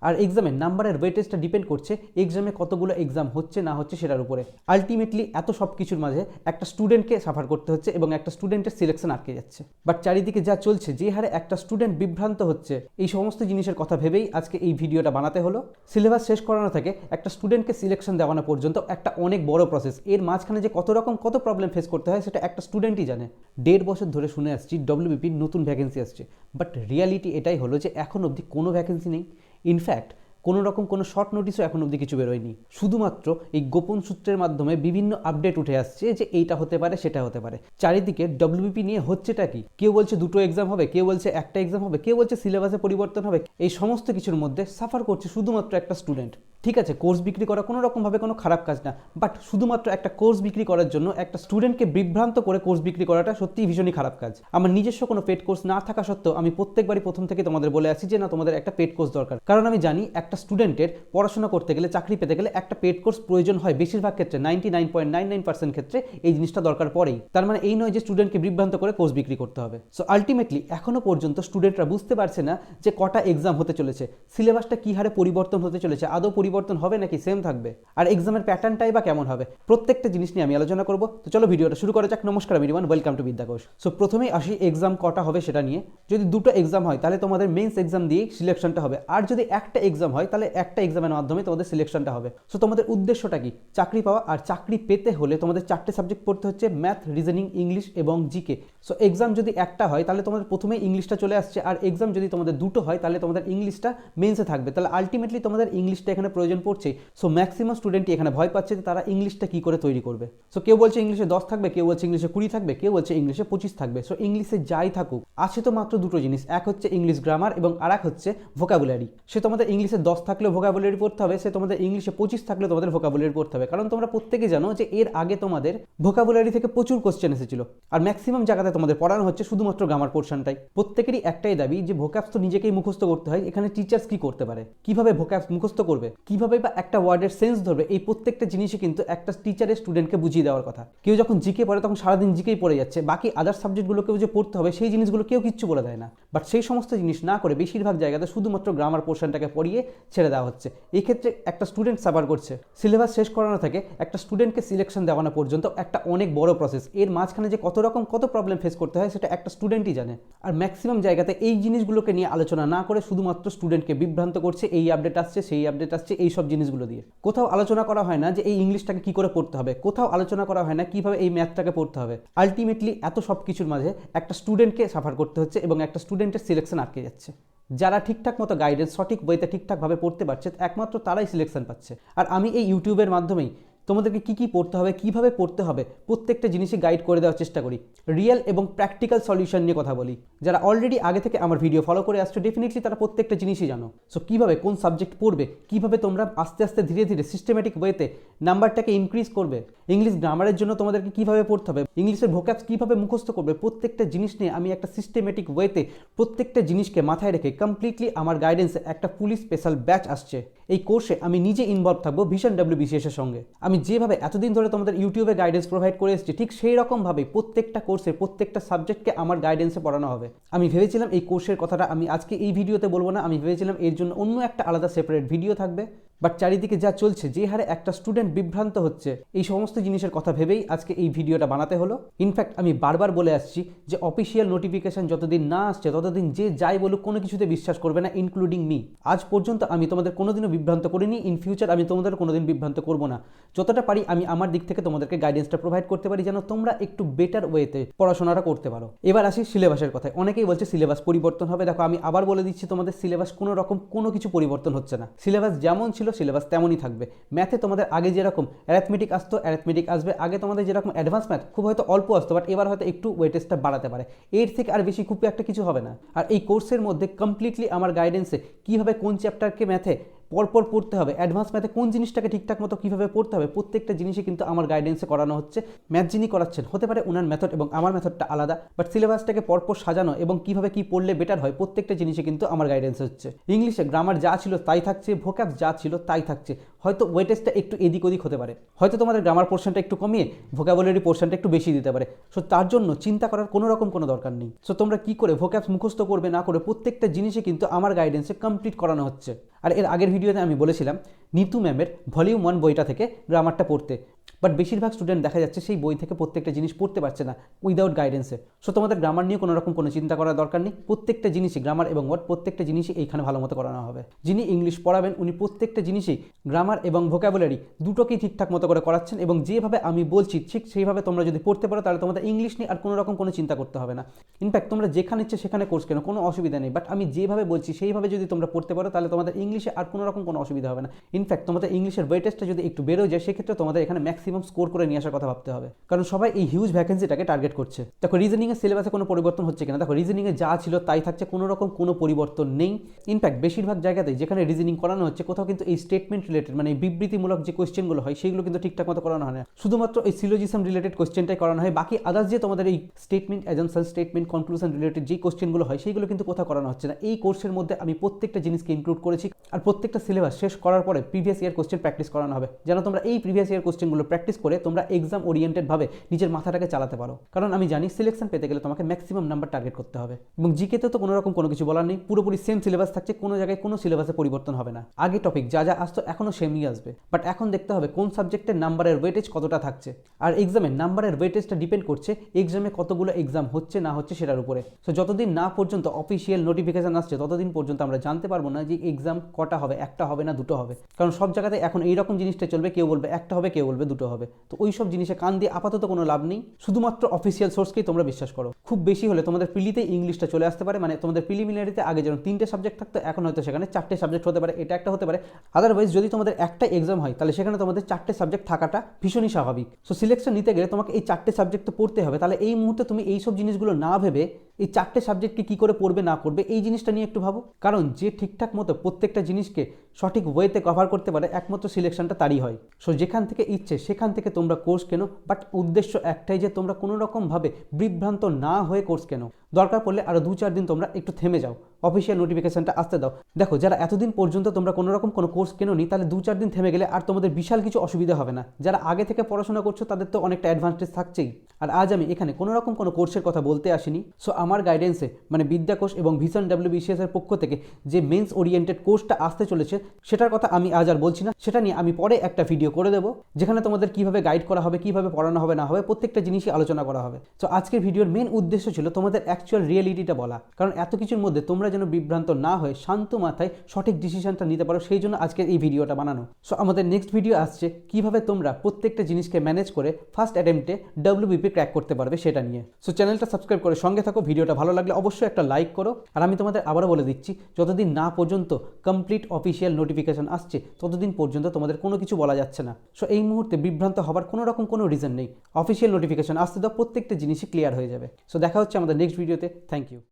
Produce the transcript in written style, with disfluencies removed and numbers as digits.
আর এক্সামের নাম্বারের ওয়েটেজটা ডিপেন্ড করছে এক্সামে কতগুলো এক্সাম হচ্ছে না হচ্ছে সেটার উপরে। আলটিমেটলি এত সব কিছুর মাঝে একটা স্টুডেন্টকে সাফার করতে হচ্ছে এবং একটা স্টুডেন্টের সিলেকশন আটকে যাচ্ছে। বাট চারিদিকে যা চলছে, যে হারে একটা স্টুডেন্ট বিভ্রান্ত হচ্ছে, এই সমস্ত জিনিসের কথা ভেবেই আজকে এই ভিডিওটা বানাতে হলো। সিলেবাস শেষ করানো থেকে একটা স্টুডেন্টকে সিলেকশন দেওয়ানো পর্যন্ত একটা অনেক বড় প্রসেস। এর মাঝখানে যে কত রকম কত প্রবলেম ফেস করতে হয় সেটা একটা স্টুডেন্টই জানে। 1.5 বছর ধরে শুনে আসছি ডব্লিউবিপির নতুন ভ্যাকেন্সি আসছে, বাট রিয়ালিটি এটাই হলো যে এখন অবধি কোনো ভ্যাকেন্সি নেই। ইনফ্যাক্ট কোনো রকম কোনো শর্ট নোটিশও এখন অবধি কিছু বেরোয়নি। শুধুমাত্র এই গোপন সূত্রের মাধ্যমে বিভিন্ন আপডেট উঠে আসছে যে এইটা হতে পারে সেটা হতে পারে। চারিদিকে ডব্লিউবিপি নিয়ে হচ্ছেটা কি, কেউ বলছে 2টো এক্সাম হবে, কেউ বলছে একটা এক্সাম হবে, কেউ বলছে সিলেবাসে পরিবর্তন হবে। এই সমস্ত কিছুর মধ্যে সাফার করছে শুধুমাত্র একটা স্টুডেন্ট। ঠিক আছে, কোর্স বিক্রি করা কোনো রকমভাবে কোনো খারাপ কাজ না, বাট শুধুমাত্র একটা কোর্স বিক্রি করার জন্য একটা স্টুডেন্টকে বিভ্রান্ত করে কোর্স বিক্রি করাটা সত্যিই ভীষণই খারাপ কাজ। আমার নিজস্ব কোনো পেড কোর্স না থাকা সত্ত্বেও আমি প্রত্যেকবারই প্রথম থেকে তোমাদের বলে আসছি যে না, তোমাদের একটা পেড কোর্স দরকার। কারণ আমি জানি একটা স্টুডেন্টের পড়াশোনা করতে গেলে, চাকরি পেতে গেলে একটা পেড কোর্স প্রয়োজন হয়। বেশিরভাগ ক্ষেত্রে 99.99% ক্ষেত্রে এই জিনিসটা দরকার পড়েই। তার মানে এই নয় যে স্টুডেন্টকে বিভ্রান্ত করে কোর্স বিক্রি করতে হবে। সো আলটিমেটলি এখনো পর্যন্ত স্টুডেন্টরা বুঝতে পারছে না যে কটা এক্সাম হতে চলেছে, সিলেবাসটা কি হারে পরিবর্তন হতে চলেছে, আদৌ পরিবর্তন হবে নাকি সেম থাকবে, আর এক্সামের প্যাটার্নটাই বা কেমন হবে। প্রত্যেকটা জিনিস নিয়ে আমি আলোচনা করব। তো চলো ভিডিওটা শুরু করা যাক। নমস্কার, আমি রিমান, ওয়েলকাম টু বিদ্যা কোষ। সো প্রথমেই আসি এক্সাম কটা হবে সেটা নিয়ে। যদি 2টো এক্সাম হয় তাহলে তোমাদের মেন্স এক্সাম দিয়ে সিলেকশনটা হবে, আর যদি একটা এক্সাম হয় তাহলে একটা এক্সামের মাধ্যমে তোমাদের সিলেকশনটা হবে। সো তোমাদের উদ্দেশ্যটা কি? চাকরি পাওয়া। আর চাকরি পেতে হলে তোমাদের 4টে সাবজেক্ট পড়তে হচ্ছে, ম্যাথ, রিজনিং, ইংলিশ এবং জিকে। সো এক্সাম যদি একটা হয় তাহলে তোমাদের প্রথমেই ইংলিশটা চলে আসছে, আর এক্সাম যদি তোমাদের 2টো হয় তাহলে তোমাদের ইংলিশটা মেন্সে থাকবে। তাহলে আলটিমেটলি তোমাদের ইংলিশটা এখানে প্রয়োজন পড়ছে। সো ম্যাক্সিমাম স্টুডেন্টই এখানে ভয় পাচ্ছে যে তারা ইংলিশটা কি করে তৈরি করবে। সো কেউ বলছে ইংলিশে 10 থাকবে, কেউ বলছে ইংলিশে 20 থাকবে, কেউ বলছে ইংলিশে 25 থাকবে। সো ইংলিশে যাই থাকুক, আছে তো মাত্র 2টো জিনিস, এক হচ্ছে ইংলিশ গ্রামার এবং আর এক হচ্ছে ভোকাবুলারি। সে তোমাদের ইংলিশে 10 থাকলেও ভোকাবুলারি পড়তে হবে, সে তোমাদের ইংলিশে 25 থাকলে তোমাদের ভোকাবুলারি পড়তে হবে। কারণ তোমরা প্রত্যেকে জানো যে এর আগে তোমাদের ভোকাবুলারি থেকে প্রচুর কোশ্চেন এসেছিল, আর ম্যাক্সিমাম জায়গাতে তোমাদের পড়ানো হচ্ছে শুধুমাত্র গ্রামার পোর্শনটাই। প্রত্যেকেরই একটাই দাবি যে ভোক্যাবস তো নিজেকেই মুখস্থ করতে হয়, এখানে টিচার্স কি করতে পারে, কিভাবে ভোক্যাবস মুখস্থ করবে, কিভাবে বা একটা ওয়ার্ডের সেন্স ধরবে, এই প্রত্যেকটা জিনিসই কিন্তু একটা টিচারের স্টুডেন্টকে বুঝিয়ে দেওয়ার কথা। কেউ যখন জিকে পড়ে তখন সারাদিন জিকেই পড়ে যাচ্ছে, বাকি আদার্স সাবজেক্টগুলোকেও যে পড়তে হবে সেই জিনিসগুলো কেউ কিচ্ছু বলে দেয় না। বাট সেই সমস্ত জিনিস না করে বেশিরভাগ জায়গাতে শুধুমাত্র গ্রামার পোর্শনটাকে পড়িয়ে ছেড়ে দেওয়া হচ্ছে। এই ক্ষেত্রে একটা স্টুডেন্ট সাফার করছে। সিলেবাস শেষ করানো থেকে একটা স্টুডেন্টকে সিলেকশন দেওয়ানো পর্যন্ত একটা অনেক বড় প্রসেস। এর মাঝখানে যে কত রকম কত প্রবলেম ফেস করতে হয় সেটা একটা স্টুডেন্টই জানে। আর ম্যাক্সিমাম জায়গাতে এই জিনিসগুলোকে নিয়ে আলোচনা না করে শুধুমাত্র স্টুডেন্টকে বিভ্রান্ত করছে। এই আপডেট আসছে, সেই আপডেট আসছে, এই সব জিনিসগুলো দিয়ে কোথাও আলোচনা করা হয় না যে এই ইংলিশটাকে কি করে পড়তে হবে, কোথাও আলোচনা করা হয় না কিভাবে এই ম্যাথটাকে পড়তে হবে। আলটিমেটলি এত সব কিছুর মাঝে একটা স্টুডেন্টকে সাফার করতে হচ্ছে এবং একটা স্টুডেন্টের সিলেকশন আটকে যাচ্ছে। যারা ঠিকঠাক মতো গাইডেন্স সঠিক ওয়েতে ঠিকঠাকভাবে পড়তে পারছে একমাত্র তারাই সিলেকশন পাচ্ছে। আর আমি এই ইউটিউবের মাধ্যমেই তোমাদেরকে কী কী পড়তে হবে, কীভাবে পড়তে হবে, প্রত্যেকটা জিনিসই গাইড করে দেওয়ার চেষ্টা করি। রিয়েল এবং প্র্যাকটিক্যাল সলিউশন নিয়ে কথা বলি। যারা অলরেডি আগে থেকে আমার ভিডিও ফলো করে আসছো ডেফিনেটলি তারা প্রত্যেকটা জিনিসই জানো। সো কীভাবে কোন সাবজেক্ট পড়বে, কীভাবে তোমরা আস্তে আস্তে ধীরে ধীরে সিস্টেমেটিক ওয়েতে নাম্বারটাকে ইনক্রিজ করবে, ইংলিশ গ্রামারের জন্য তোমাদেরকে কীভাবে পড়তে হবে, ইংলিশের ভোক্যাবস কীভাবে মুখস্থ করবে, প্রত্যেকটা জিনিস নিয়ে আমি একটা সিস্টেমেটিক ওয়েতে প্রত্যেকটা জিনিসকে মাথায় রেখে কমপ্লিটলি আমার গাইডেন্সে একটা ফুলি স্পেশাল ব্যাচ আসছে। এই কোর্সে আমি নিজে ইনভলভ থাকবো ভিশন ডব্লিউবিসিএসের সঙ্গে। আমি যেভাবে এতদিন ধরে তোমাদের ইউটিউবে গাইডেন্স প্রোভাইড করে এসেছি ঠিক সেই রকমভাবে প্রত্যেকটা কোর্সের প্রত্যেকটা সাবজেক্টকে আমার গাইডেন্সে পড়ানো হবে। আমি ভেবেছিলাম এই কোর্সের কথাটা আমি আজকে এই ভিডিওতে বলবো না, আমি ভেবেছিলাম এর জন্য অন্য একটা আলাদা সেপারেট ভিডিও থাকবে। বাট চারিদিকে যা চলছে, যে হারে একটা স্টুডেন্ট বিভ্রান্ত হচ্ছে, এই সমস্ত জিনিসের কথা ভেবেই আজকে এই ভিডিওটা বানাতে হলো। ইনফ্যাক্ট আমি বারবার বলে আসছি যে অফিসিয়াল নোটিফিকেশন যতদিন না আসছে ততদিন যে যাই বলুক কোনো কিছুতে বিশ্বাস করবে না, ইনক্লুডিং মি। আজ পর্যন্ত আমি তোমাদের কোনোদিনও বিভ্রান্ত করিনি, ইন ফিউচার আমি তোমাদের কোনোদিন বিভ্রান্ত করবো না। যতটা পারি আমি আমার দিক থেকে তোমাদেরকে গাইডেন্সটা প্রোভাইড করতে পারি যেন তোমরা একটু বেটার ওয়েতে পড়াশোনাটা করতে পারো। এবার আসি সিলেবাসের কথায়। অনেকেই বলছে সিলেবাস পরিবর্তন হবে। দেখো আমি আবার বলে দিচ্ছি, তোমাদের সিলেবাস কোনো রকম কোনো কিছু পরিবর্তন হচ্ছে না। সিলেবাস যেমন ছিল সিলেবাস তেমনই থাকবে। ম্যাথে তোমাদের আগে যেরকম অ্যারিথমেটিক আসতো অ্যারিথমেটিক আসবে, আগে তোমাদের যেরকম অ্যাডভান্স ম্যাথ খুব হয়তো অল্প আসতো, বাট এবার হয়তো একটু ওয়েটেজটা বাড়াতে পারে। এর থেকে আর বেশি খুব একটা কিছু হবে না। আর এই কোর্সের মধ্যে কমপ্লিটলি আমার গাইডেন্সে কীভাবে কোন চ্যাপ্টারকে ম্যাথে পরপর পড়তে হবে, অ্যাডভান্স ম্যাথে কোন জিনিসটাকে ঠিকঠাক মতো কীভাবে পড়তে হবে, প্রত্যেকটা জিনিসই কিন্তু আমার গাইডেন্সে করানো হচ্ছে। ম্যাথ যিনি করাচ্ছেন হতে পারে ওনার মেথড এবং আমার মেথডটা আলাদা, বাট সিলেবাসটাকে পরপর সাজানো এবং কীভাবে কী পড়লে বেটার হয় প্রত্যেকটা জিনিসই কিন্তু আমার গাইডেন্স হচ্ছে। ইংলিশে গ্রামার যা ছিল তাই থাকছে, ভোক্যাবস যা ছিল তাই থাকছে। হয়তো ওয়েটেজটা একটু এদিক ওদিক হতে পারে, হয়তো তোমাদের গ্রামার পোর্শনটা একটু কমিয়ে ভোকাবুলারি পোর্শনটা একটু বেশি দিতে পারে। সো তার জন্য চিন্তা করার কোনো রকম কোনো দরকার নেই। সো তোমরা কি করে ভোক্যাবস মুখস্থ করবে না করে প্রত্যেকটা জিনিসই কিন্তু আমার গাইডেন্সে কমপ্লিট করানো হচ্ছে। আর এর আগের ভিডিওতে আমি বলেছিলাম নিতু ম্যামের ভলিউম 1 বইটা থেকে গ্রামারটা পড়তে, বাট বেশিরভাগ স্টুডেন্ট দেখা যাচ্ছে সেই বই থেকে প্রত্যেকটা জিনিস পড়তে পারছে না উইদাউট গাইডেন্সে। সো তোমাদের গ্রামার নিয়ে কোনো রকম কোনো চিন্তা করার দরকার নেই। প্রত্যেকটা জিনিসই গ্রামার এবং ওয়ার্ড প্রত্যেকটা জিনিসই এইখানে ভালো মতো করানো হবে। যিনি ইংলিশ পড়াবেন উনি প্রত্যেকটা জিনিসই গ্রামার এবং ভোকাবুলারি দুটোকেই ঠিকঠাক মতো করে করাচ্ছেন, এবং যেভাবে আমি বলছি ঠিক সেইভাবে তোমরা যদি পড়তে পারো তাহলে তোমাদের ইংলিশ নিয়ে আর কোনো রকম কোনো চিন্তা করতে হবে না। ইনফ্যাক্ট তোমরা যেখানে ইচ্ছে সেখানে কোর্স কেন, কোনো অসুবিধা নেই। বাট আমি যেভাবে বলছি সেইভাবে যদি তোমরা পড়তে পারো তাহলে তোমাদের ইংলিশে আর কোনো রকম কোনো অসুবিধা হবে না। ইনফ্যাক্ট তোমাদের ইংলিশের ওয়েটেজটা যদি একটু বেরো যায় সেক্ষেত্রে তোমাদের এখানে ম্যাক্সিমাম স্কোর করে নিয়ে আসার কথা ভাবতে হবে, কারণ সবাই এই হিউজ ভ্যাকেন্সিটাকে টার্গেট করছে। দেখো রিজনিংয়ের সিলেবাসে কোনো পরিবর্তন হচ্ছে কিনা, দেখো রিজনিংয়ে যা ছিল তাই থাকছে, কোনো রকম কোনো পরিবর্তন নেই। ইনফ্যাক্ট বেশিরভাগ জায়গাতেই যেখানে রিজনিং করানো হচ্ছে কোথাও কিন্তু এই স্টেটমেন্ট রিলেটেড মানে এই বিবৃতিমূলক যে কোয়েশ্চেনগুলো হয় সেইগুলো কিন্তু ঠিকঠাক মতো করানো হয় না, শুধুমাত্র এই সিলোজিজম রিলেটেড কোয়েশ্চেনটাই করানো হয়। বাকি আদার্স যে তোমাদের এই statement assumption statement conclusion related যে কোয়েশ্চেনগুলো হয় সেইগুলো কিন্তু কোথাও করানো হচ্ছে না। এই কোর্সের মধ্যে আমি প্রত্যেকটা জিনিসকে ইনক্লুড করেছি, আর প্রত্যেকটা সিলেবাস শেষ করার পরে প্রিভিয়াস ইয়ার কোয়েশ্চেন প্র্যাকটিস করানো হবে, যেন তোমরা এই প্রিভিয়াস ইয়ার কোয়েশ্চেনগুলো প্র্যাকটিস করে তোমরা এক্সাম ওরিয়েন্টেড ভাবে নিজের মাথাটাকে চালাতে পারো। কারণ আমি জানি সিলেকশন পেতে গেলে তোমাকে ম্যাক্সিমাম নাম্বার টার্গেট করতে হবে, এবং জিকেতে তো কোনো রকম কোনো কিছু বলার নেই, পুরোপুরি সেম সিলেবাস থাকছে, কোনো জায়গায় কোনো সিলেবাসে পরিবর্তন হবে না। আগে টপিক যা যা আসতো এখনও সেমই আসবে, বাট এখন দেখতে হবে কোন সাবজেক্টের নাম্বারের ওয়েটেজ কতটা থাকছে। আর এক্সামের নাম্বারের ওয়েটেজটা ডিপেন্ড করছে এক্সামে কতগুলো এক্সাম হচ্ছে না হচ্ছে সেটার উপরে। সো যতদিন না পর্যন্ত অফিসিয়াল নোটিফিকেশন আসছে ততদিন পর্যন্ত আমরা জানতে পারবো না যে এক্সাম কটা হবে, একটা হবে না দুটো হবে, কারণ সব জায়গাতে এখন এইরকম জিনিসটা চলবে, কেউ বলবে একটা হবে কেউ বলবে দুটো হবে। তো ওই সব জিনিসে কান দিয়ে আপাতত কোনো লাভ নেই, শুধুমাত্র অফিসিয়াল সোর্সকেই তোমরা বিশ্বাস করো। খুব বেশি হলে তোমাদের প্রিলিতে ইংলিশটা চলে আসতে পারে, মানে তোমাদের প্রিলিমিনারিতে আগে যেমন 3টে সাবজেক্ট থাকতো এখন হয়তো সেখানে 4টে সাবজেক্ট হতে পারে, এটা একটা হতে পারে। আদারওয়াইজ যদি তোমাদের একটা এক্সাম হয় তাহলে সেখানে তোমাদের 4টে সাবজেক্ট থাকাটা ভীষণই স্বাভাবিক। সো সিলেকশন নিতে গেলে তোমাকে এই 4টে সাবজেক্ট তো পড়তে হবে, তাহলে এই মুহূর্তে তুমি এই সব জিনিসগুলো না ভেবে এই 4টে সাবজেক্টকে কী করে পড়বে না করবে এই জিনিসটা নিয়ে একটু ভাবো। কারণ যে ঠিকঠাক মতো প্রত্যেকটা জিনিসকে সঠিক ওয়েতে কভার করতে পারে একমাত্র সিলেকশনটা তারই হয়। সো যেখান থেকে ইচ্ছে সেখান থেকে তোমরা কোর্স কেনো, বাট উদ্দেশ্য একটাই যে তোমরা কোনো রকমভাবে বিভ্রান্ত না হয়ে কোর্স কেনো। দরকার পড়লে আরও 2-4 দিন তোমরা একটু থেমে যাও, অফিসিয়াল নোটিফিকেশনটা আসতে দাও। দেখো যারা এতদিন পর্যন্ত তোমরা কোনো রকম কোনো কোর্স কেনোনি তাহলে 2-4 দিন থেমে গেলে আর তোমাদের বিশাল কিছু অসুবিধা হবে না। যারা আগে থেকে পড়াশোনা করছো তাদের তো অনেকটা অ্যাডভান্টেজ থাকছেই। আর আজ আমি এখানে কোনো রকম কোনো কোর্সের কথা বলতে আসিনি। সো আমার গাইডেন্সে মানে বিদ্যাকোষ এবং ভিশন WBCS এর পক্ষ থেকে যে মেন্স ওরিয়েন্টেড কোর্সটা আসতে চলেছে সেটার কথা আমি আজ আর বলছি না, সেটা নিয়ে আমি পরে একটা ভিডিও করে দেবো যেখানে তোমাদের কিভাবে গাইড করা হবে, কিভাবে পড়ানো হবে না হবে প্রত্যেকটা জিনিসই আলোচনা করা হবে। তো আজকের ভিডিওর মেন উদ্দেশ্য ছিল তোমাদের অ্যাকচুয়াল রিয়েলিটিটা বলা, কারণ এত কিছুর মধ্যে তোমরা যেন বিভ্রান্ত না হয়ে শান্ত মাথায় সঠিক ডিসিশনটা নিতে পারো, সেই জন্য আজকের এই ভিডিওটা বানানো। সো আমাদের নেক্সট ভিডিও আসছে কিভাবে তোমরা প্রত্যেকটা জিনিসকে ম্যানেজ করে ফার্স্ট অ্যাটেম্পটে WBP ক্র্যাক করতে পারবে সেটা নিয়ে। সো চ্যানেলটা সাবস্ক্রাইব করে সঙ্গে থাকো, ভিডিওটা ভালো লাগলে অবশ্যই একটা লাইক করো। আর আমি তোমাদের আবারও বলে দিচ্ছি যতদিন না পর্যন্ত কমপ্লিট অফিসিয়াল নোটিফিকেশন আসছে ততদিন পর্যন্ত তোমাদের কোনো কিছু বলা যাচ্ছে না। সো এই মুহূর্তে বিভ্রান্ত হবার কোনো রকম কোনো রিজন নেই, অফিসিয়াল নোটিফিকেশন আসতে দাও, প্রত্যেকটা জিনিসই ক্লিয়ার হয়ে যাবে। সো দেখা হচ্ছে আমাদের নেক্সট ভিডিওতে। Thank you.